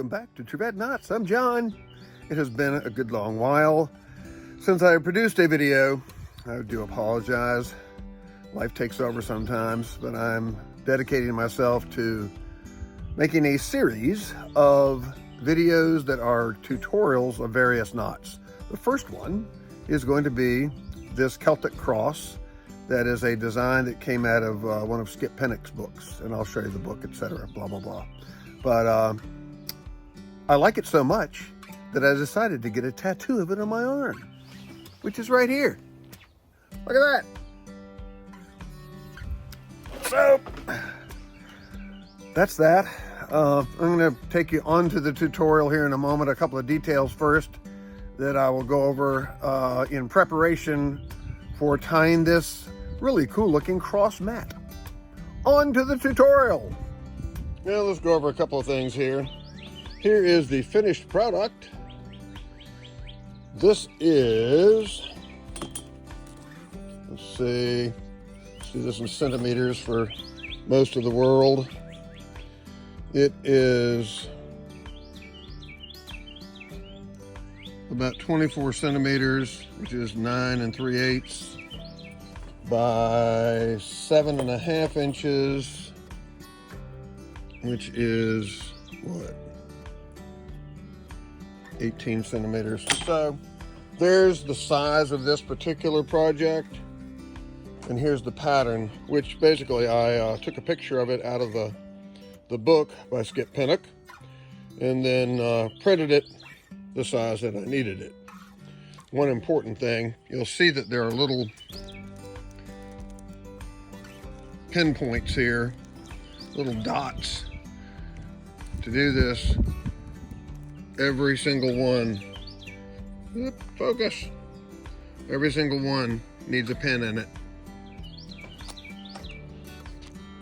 welcome back to Troubleshooting Knots. I'm John. It has been a good long while since I produced a video. I do apologize. Life takes over sometimes, but I'm dedicating myself to making a series of videos that are tutorials of various knots. The first one is going to be this Celtic Cross. That is a design that came out of one of Skip Pennock's books, and I'll show you the book, etc. Blah, blah, blah. But I like it so much that I decided to get a tattoo of it on my arm, which is right here. Look at that. So, that's that. I'm going to take you on to the tutorial here in a moment. A couple of details first that I will go over in preparation for tying this really cool looking cross mat. On to the tutorial. Now let's go over a couple of things here. Here is the finished product. This is, let's see this in centimeters for most of the world. It is about 24 centimeters, which is 9 3/8 by 7.5 inches, which is what, 18 centimeters. So there's the size of this particular project, and here's the pattern, which basically I took a picture of it out of the book by Skip Pennock, and then printed it the size that I needed it. One important thing, you'll see that there are little pinpoints here, little dots. To do this, every single one, focus, every single one needs a pin in it.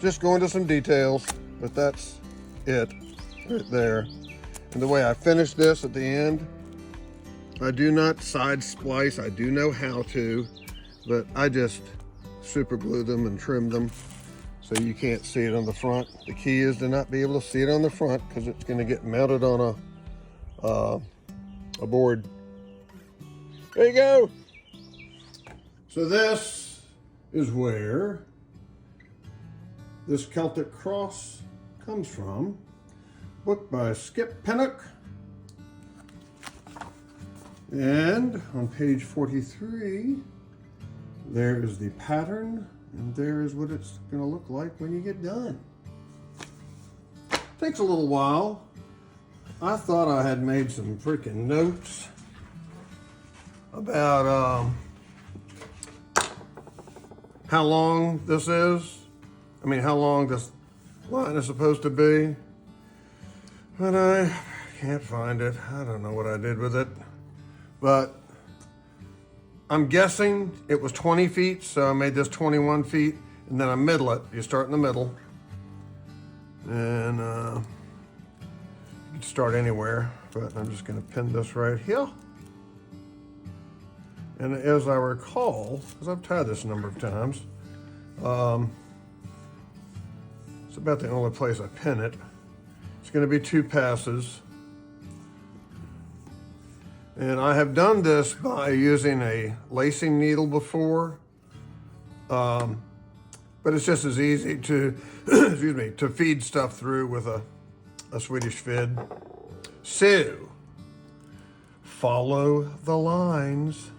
Just go into some details, but that's it right there. And the way I finish this at the end, I do not side splice. I do know how to, but I just super glue them and trim them so you can't see it on the front. The key is to not be able to see it on the front because it's going to get mounted on a board. There you go. So this is where this Celtic Cross comes from. Book by Skip Pennock. And on page 43, there is the pattern, and there is what it's going to look like when you get done. Takes a little while. I thought I had made some freaking notes about how long this is. I mean, how long this line is supposed to be. But I can't find it. I don't know what I did with it. But I'm guessing it was 20 feet, so I made this 21 feet, and then I middle it. You start in the middle, and you can start anywhere, but I'm just gonna pin this right here. And as I recall, because I've tied this a number of times, it's about the only place I pin it. It's gonna be 2 passes. And I have done this by using a lacing needle before, but it's just as easy to, excuse me, to feed stuff through with a Swedish fid. So, follow the lines.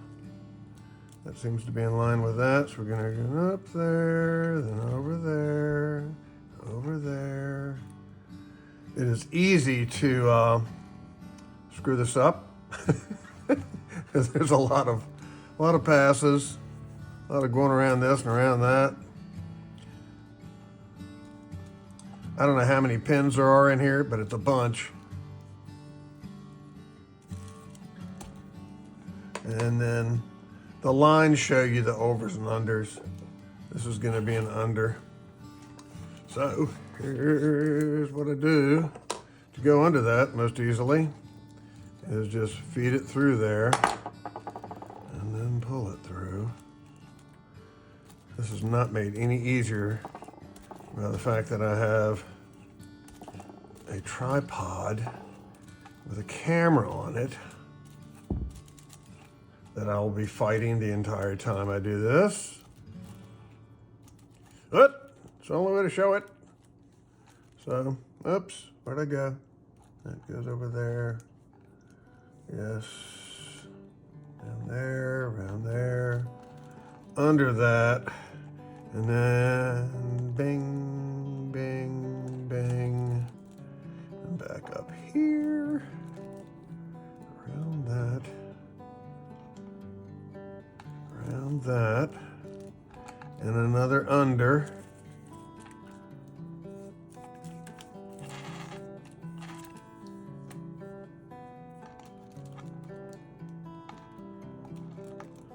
That seems to be in line with that. So we're gonna go up there, then over there, over there. It is easy to screw this up. There's a lot of passes, a lot of going around this and around that. I don't know how many pins there are in here, but it's a bunch. And then the lines show you the overs and unders. This is going to be an under. So here's what I do to go under that most easily. Is just feed it through there and then pull it through. This is not made any easier by the fact that I have a tripod with a camera on it that I'll be fighting the entire time I do this. But it's the only way to show it. So, oops, where'd I go? That goes over there. Yes, down there, around there, under that, and then bing, bing, bing, and back up here, around that, and another under.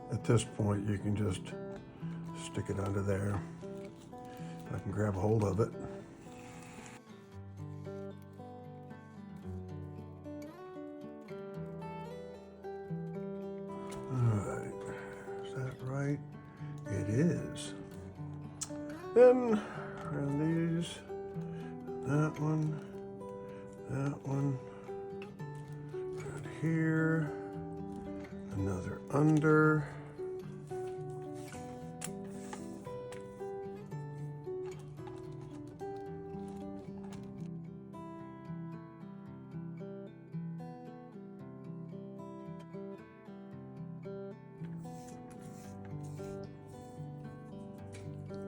At this point, you can just stick it under there. I can grab a hold of it. All right, is that right? It is. Then around these, that one, around here, another under.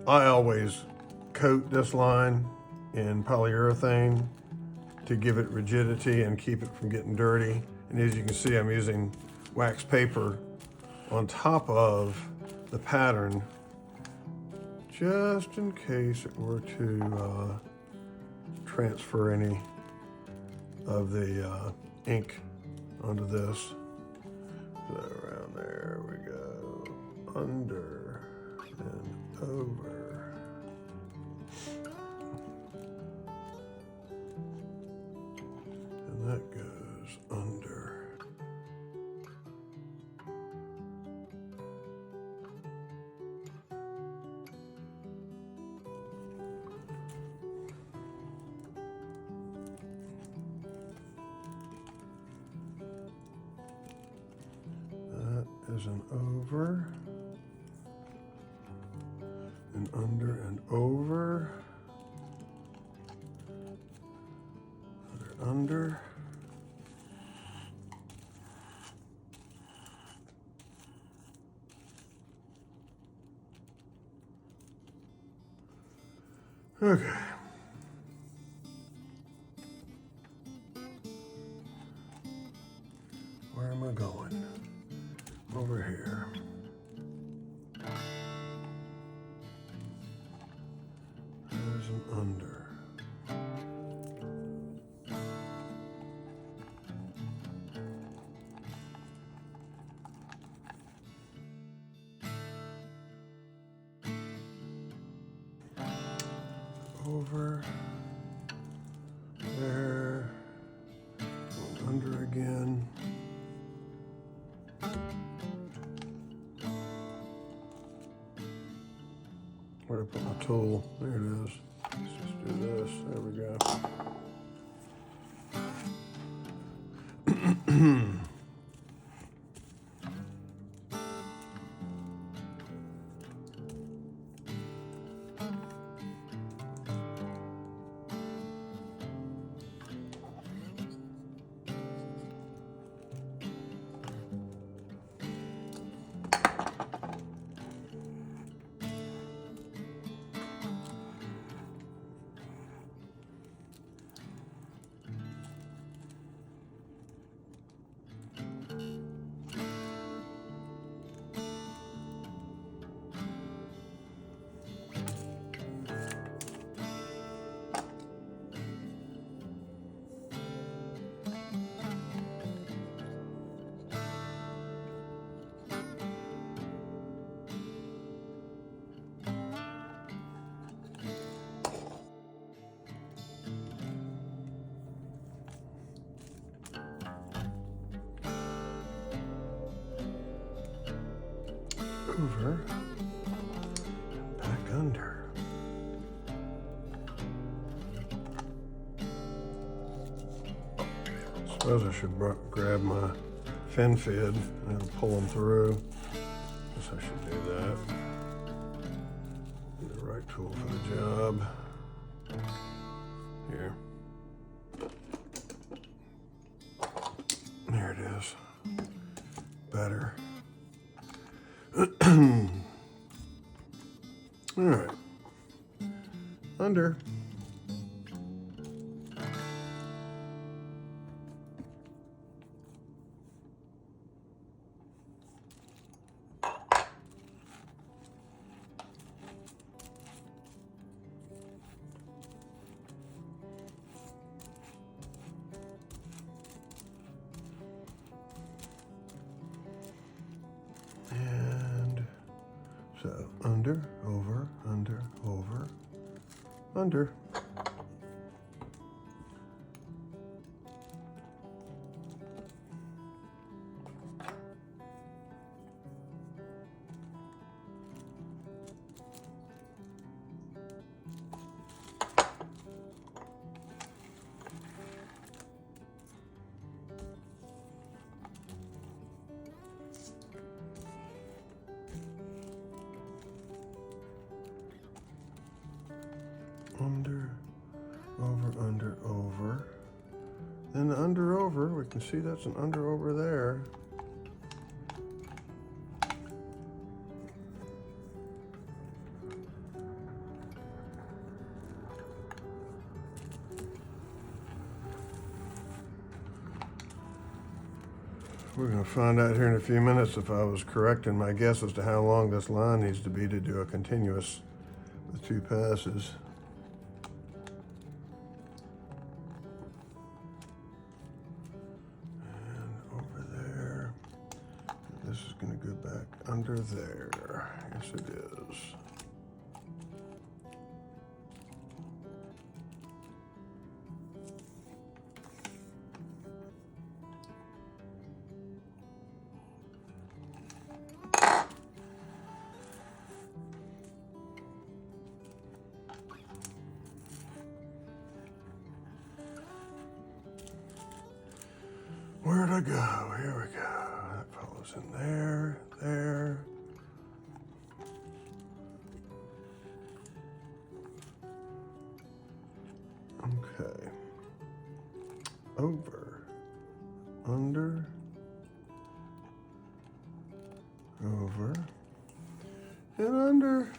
I always coat this line in polyurethane to give it rigidity and keep it from getting dirty. And as you can see, I'm using wax paper on top of the pattern just in case it were to transfer any of the ink onto this. So around there we go, under and over. And that goes under. That is an over. And under and over, under, okay. Where am I going? Over here. There's an under. Over. There. Going under again. Where'd I put my tool? There it is. Let's just do this. There we go. Over, back under. So suppose I should grab my fin fid and pull them through. Guess I should do that. Be the right tool for the job. Here. There it is. Better. All right. Under. So under, over, under, over, under. Under, over, under, over. Then the under, over, we can see that's an under, over there. We're going to find out here in a few minutes if I was correct in my guess as to how long this line needs to be to do a continuous with 2 passes. This is going to go back under there. Yes, it is. Where'd I go? Here we go. That follows in there, there. Okay. Over, under, over, and under.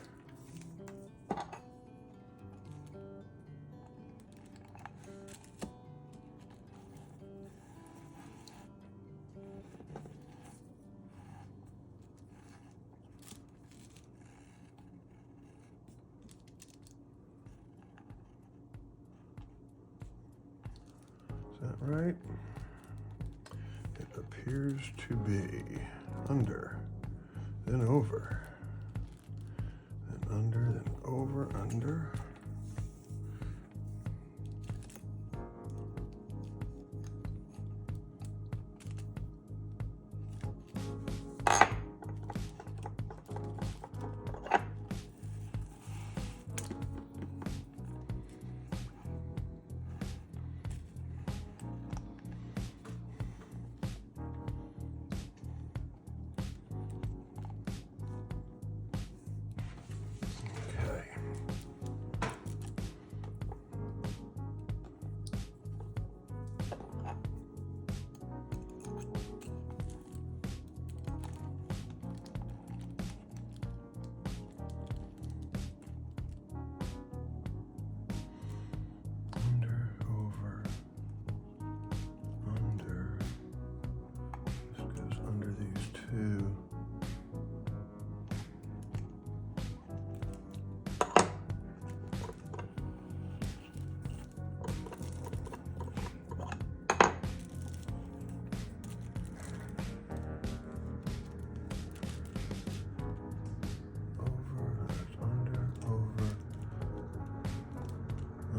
Is that right? It appears to be under, then over, then under, then over, under.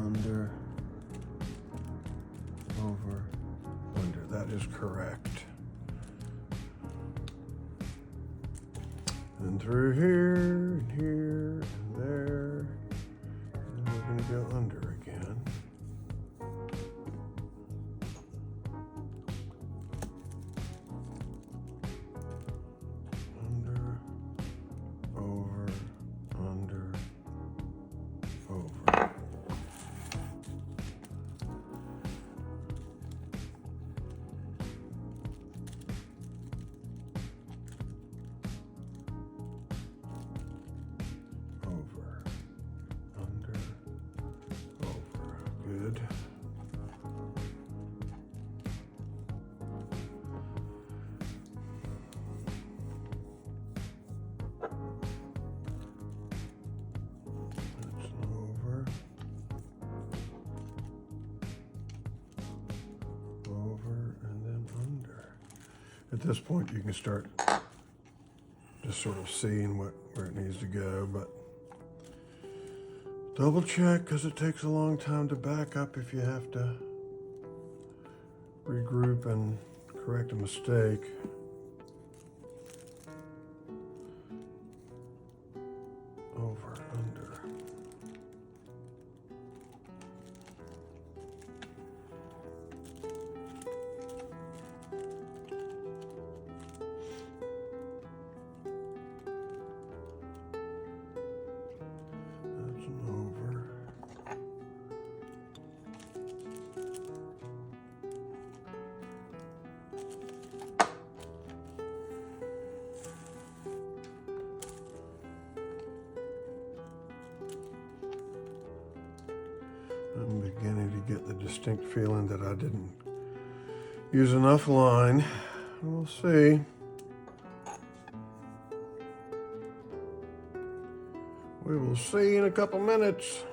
Under, over, under. That is correct. And through here, and here, and there. And we're going to go under again. over, under, over. Over, under, over. Good. At this point, you can start just sort of seeing where it needs to go, but double check, because it takes a long time to back up if you have to regroup and correct a mistake. Over, under. I'm beginning to get the distinct feeling that I didn't use enough line. We'll see. We will see in a couple minutes.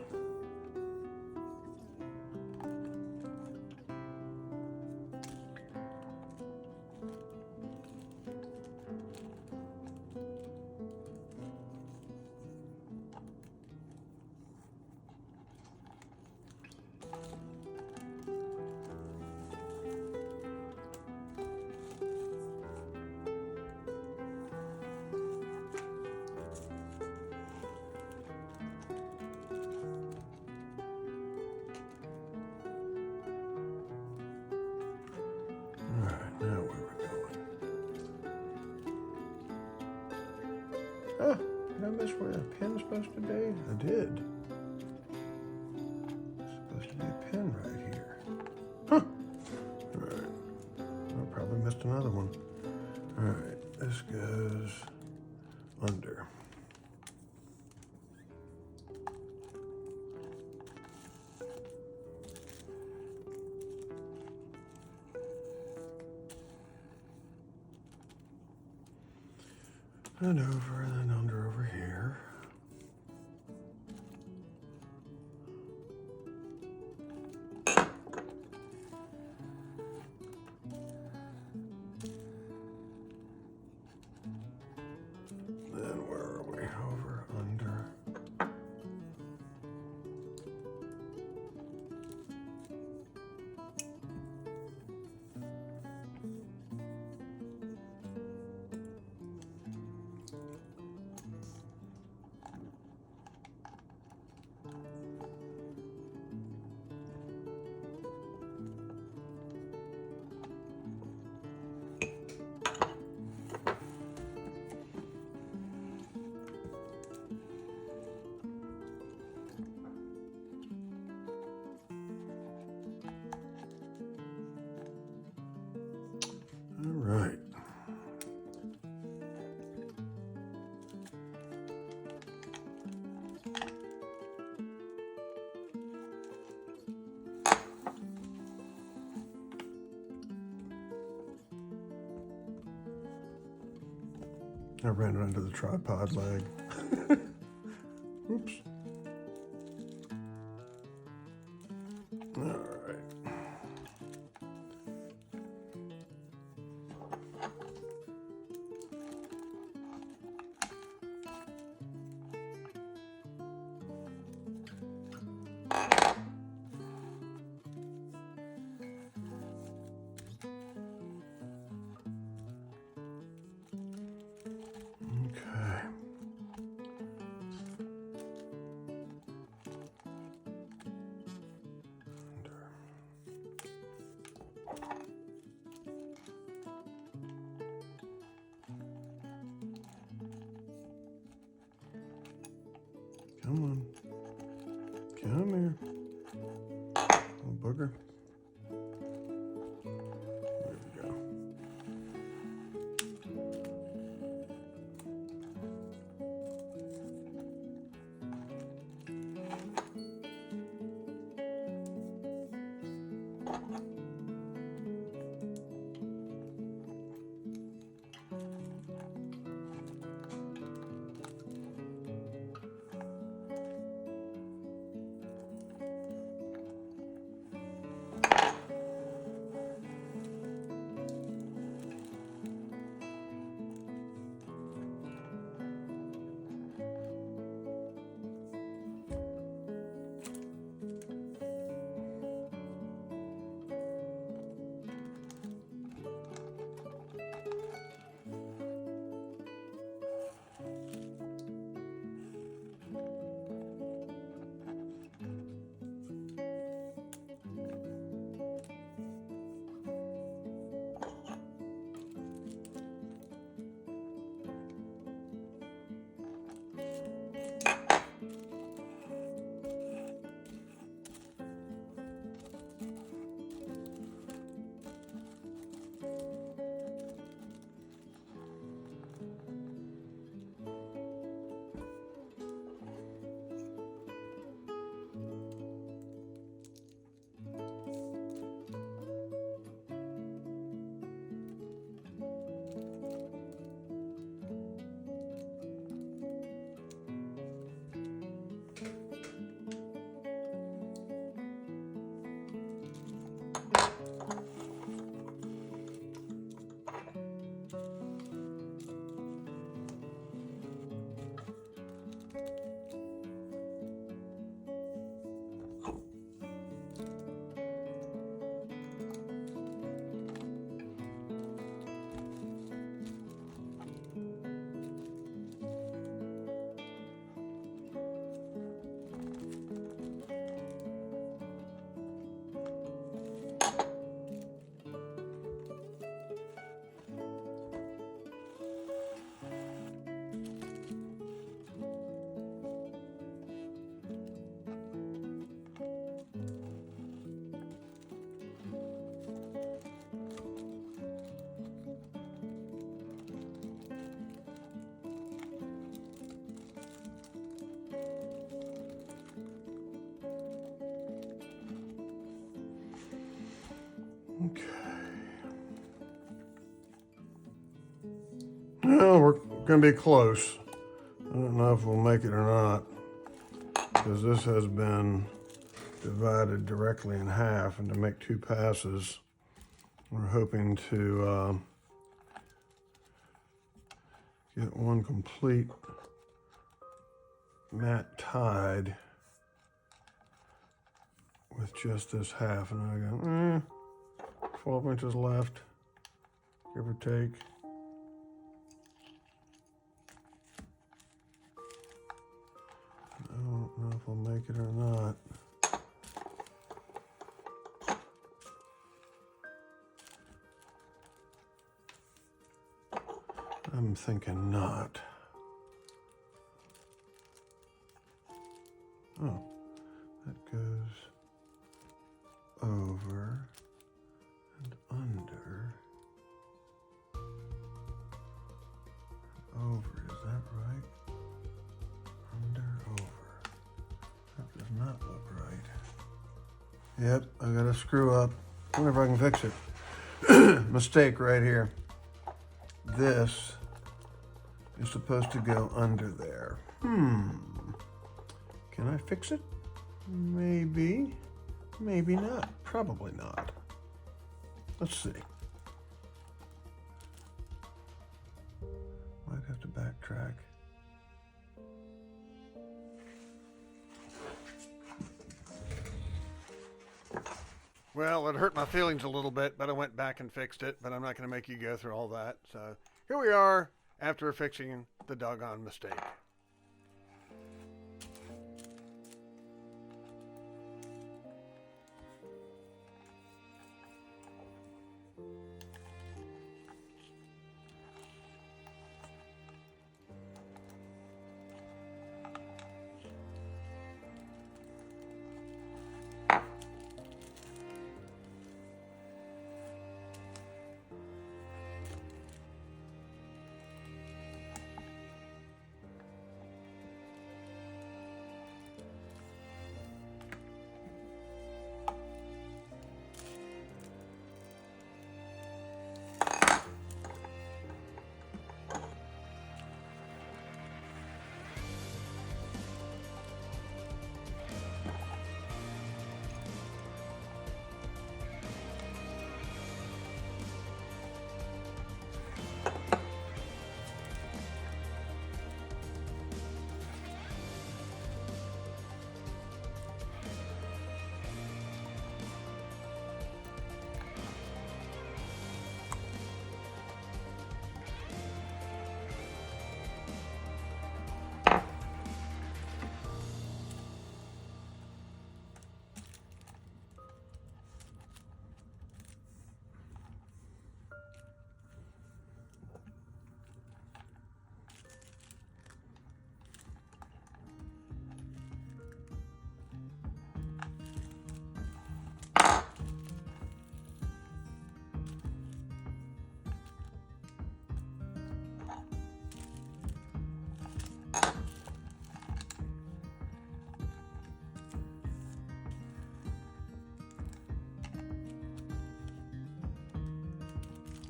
Now where we're going. Oh, did I miss where that pin's supposed to be? I did. It's supposed to be a pin right here. Huh. All right. I probably missed another one. All right, this goes under. And over and then under over here. Then where are we? Over, under. All right. I ran it under the tripod leg. Oops. All right. Come on. Come here. Little booger. There we go. Okay. Well, we're going to be close. I don't know if we'll make it or not, because this has been divided directly in half, and to make two passes, we're hoping to get one complete mat tied with just this half. And I go, 12 inches left, give or take. I don't know if I'll make it or not. I'm thinking not. Oh, that goes over and under. Over, is that right? Under, over. That does not look right. Yep, I got a screw up. I wonder if I can fix it. Mistake right here. This is supposed to go under there. Can I fix it? Maybe. Maybe not. Probably not. Let's see. Might have to backtrack. Well, it hurt my feelings a little bit, but I went back and fixed it, but I'm not going to make you go through all that. So here we are after fixing the doggone mistake.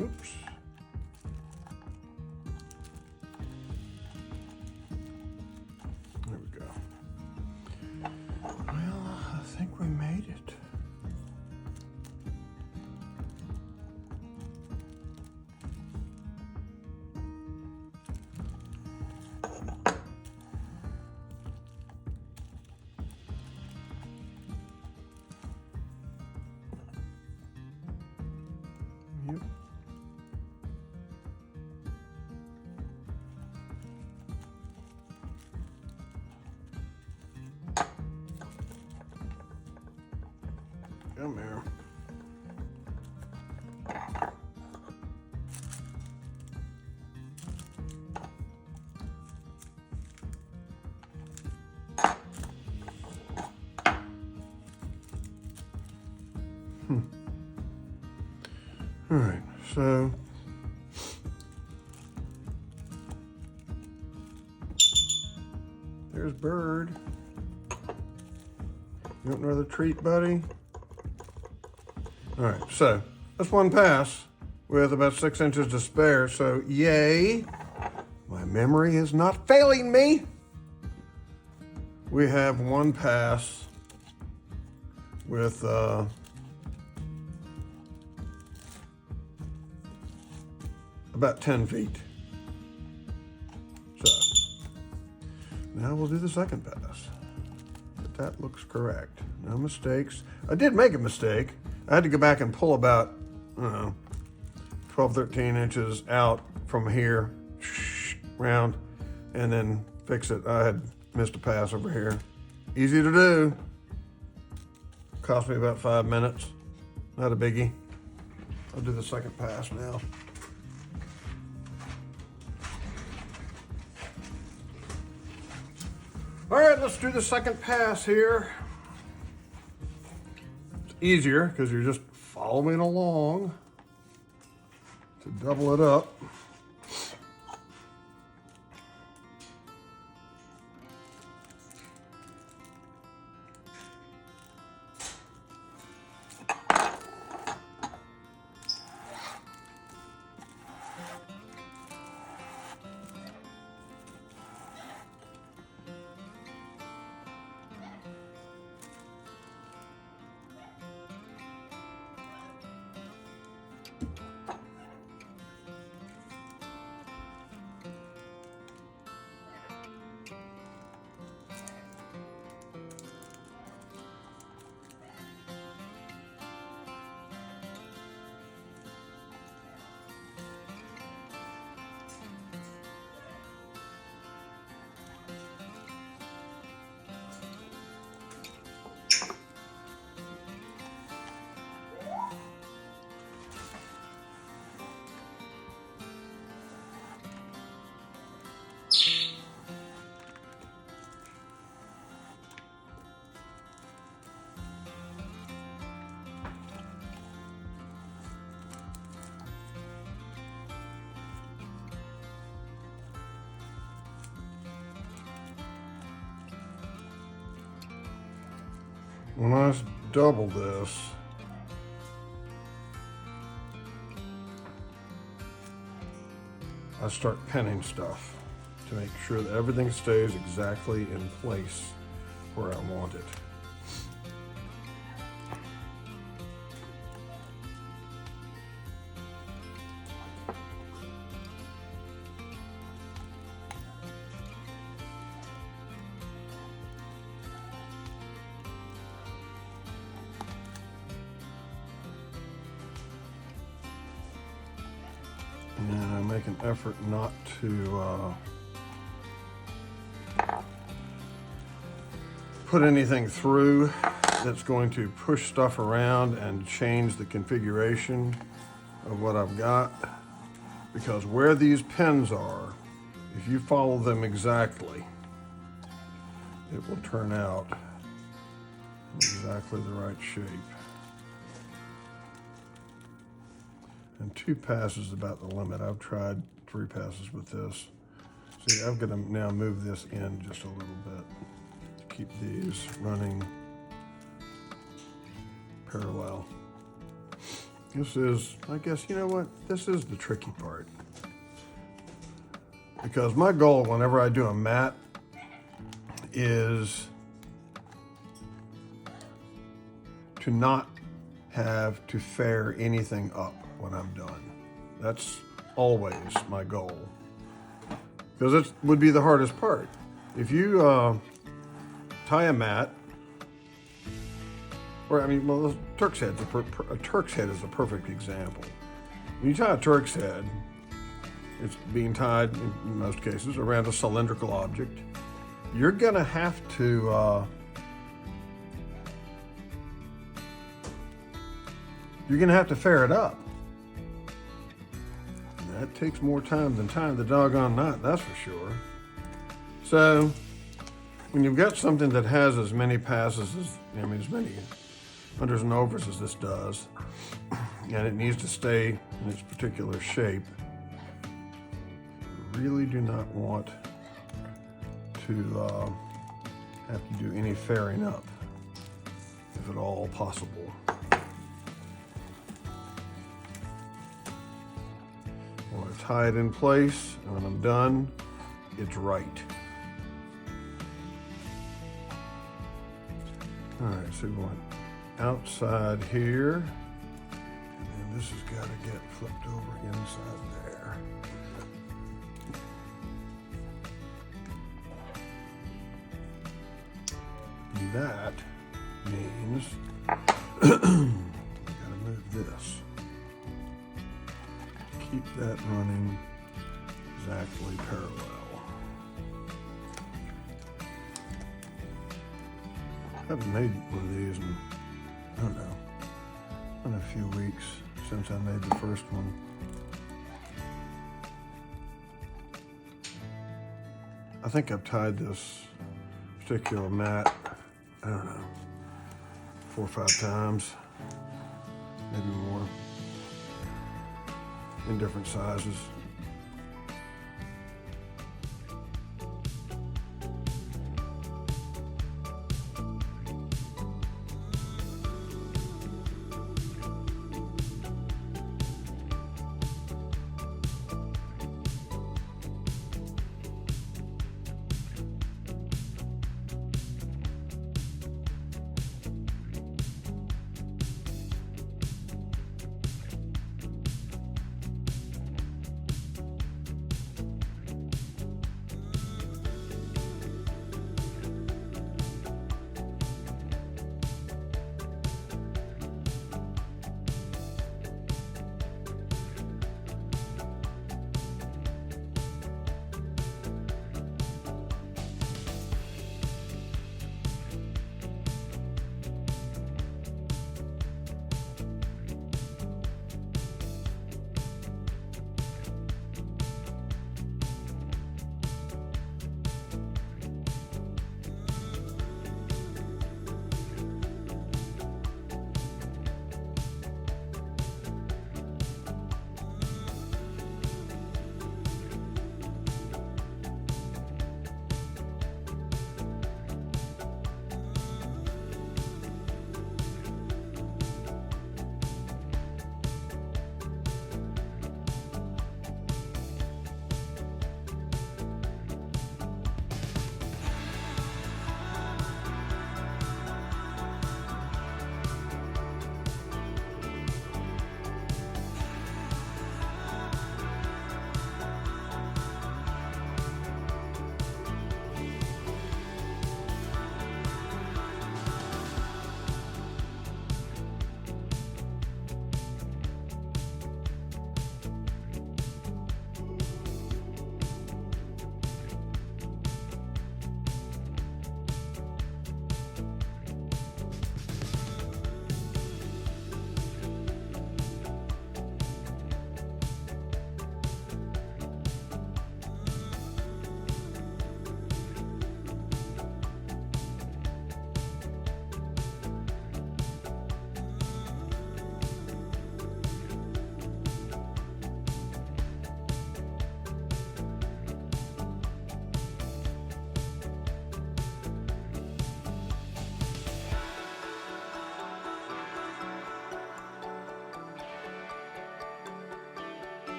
Oops. There we go. Well, I think we made it. Yep. Come here. All right, so there's Bird. You want another treat, buddy? All right, so that's one pass with about 6 inches to spare, so yay. My memory is not failing me. We have one pass with about 10 feet. So now we'll do the second pass. But that looks correct. No mistakes. I did make a mistake. I had to go back and pull about, I don't know, 12, 13 inches out from here, round, and then fix it. I had missed a pass over here. Easy to do. Cost me about 5 minutes. Not a biggie. I'll do the second pass now. All right, let's do the second pass here. It's easier because you're just following along to double it up. When I double this, I start pinning stuff to make sure that everything stays exactly in place where I want it. And I make an effort not to put anything through that's going to push stuff around and change the configuration of what I've got. Because where these pins are, if you follow them exactly, it will turn out in exactly the right shape. And 2 passes is about the limit. I've tried 3 passes with this. See, I've got to now move this in just a little bit to keep these running parallel. This is, I guess, you know what? This is the tricky part. Because my goal whenever I do a mat is to not have to fair anything up when I'm done. That's always my goal. Because it would be the hardest part. If you tie a mat, or I mean, well, a Turk's head is a perfect example. When you tie a Turk's head, it's being tied in most cases around a cylindrical object. You're gonna have to fair it up. That takes more time than tying the doggone knot, that's for sure. So when you've got something that has as many passes as, I mean, as many unders and overs as this does, and it needs to stay in its particular shape, you really do not want to have to do any fairing up, if at all possible. I want to tie it in place, and when I'm done, it's right. All right, so we want outside here, and then this has got to get flipped over inside there. And that means we got to move this. Keep that running exactly parallel. I haven't made one of these in, I don't know, in a few weeks since I made the first one. I think I've tied this particular mat, I don't know, 4 or 5 times, maybe more, in different sizes.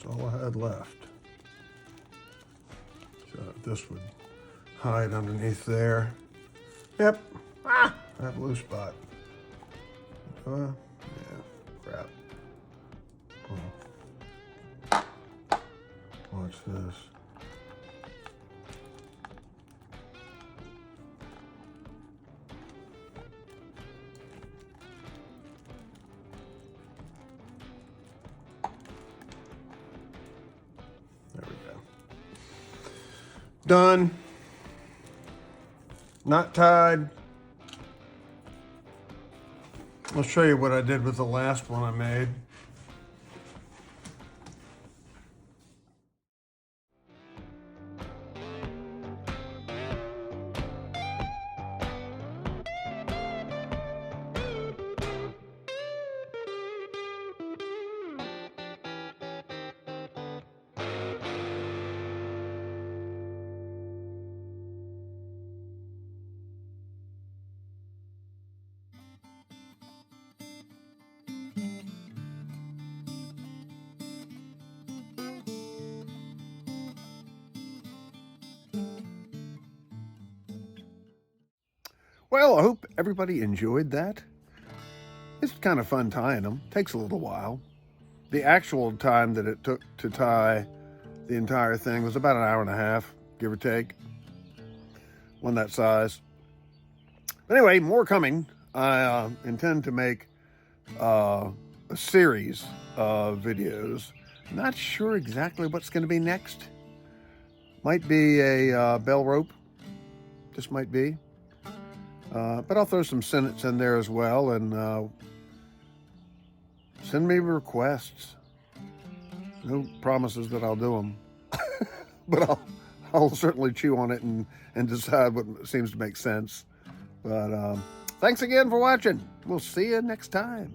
all I had left. So this would hide underneath there. Yep. I have a loose spot. Yeah, crap. Oh. Watch this. There we go. Done. Not tied. I'll show you what I did with the last one I made. Well, I hope everybody enjoyed that. It's kind of fun tying them. Takes a little while. The actual time that it took to tie the entire thing was about an hour and a half, give or take. One that size. But anyway, more coming. I intend to make a series of videos. Not sure exactly what's going to be next. Might be a bell rope. Just might be. But I'll throw some sentence in there as well, and send me requests. No promises that I'll do them, but I'll certainly chew on it and decide what seems to make sense. But thanks again for watching. We'll see you next time.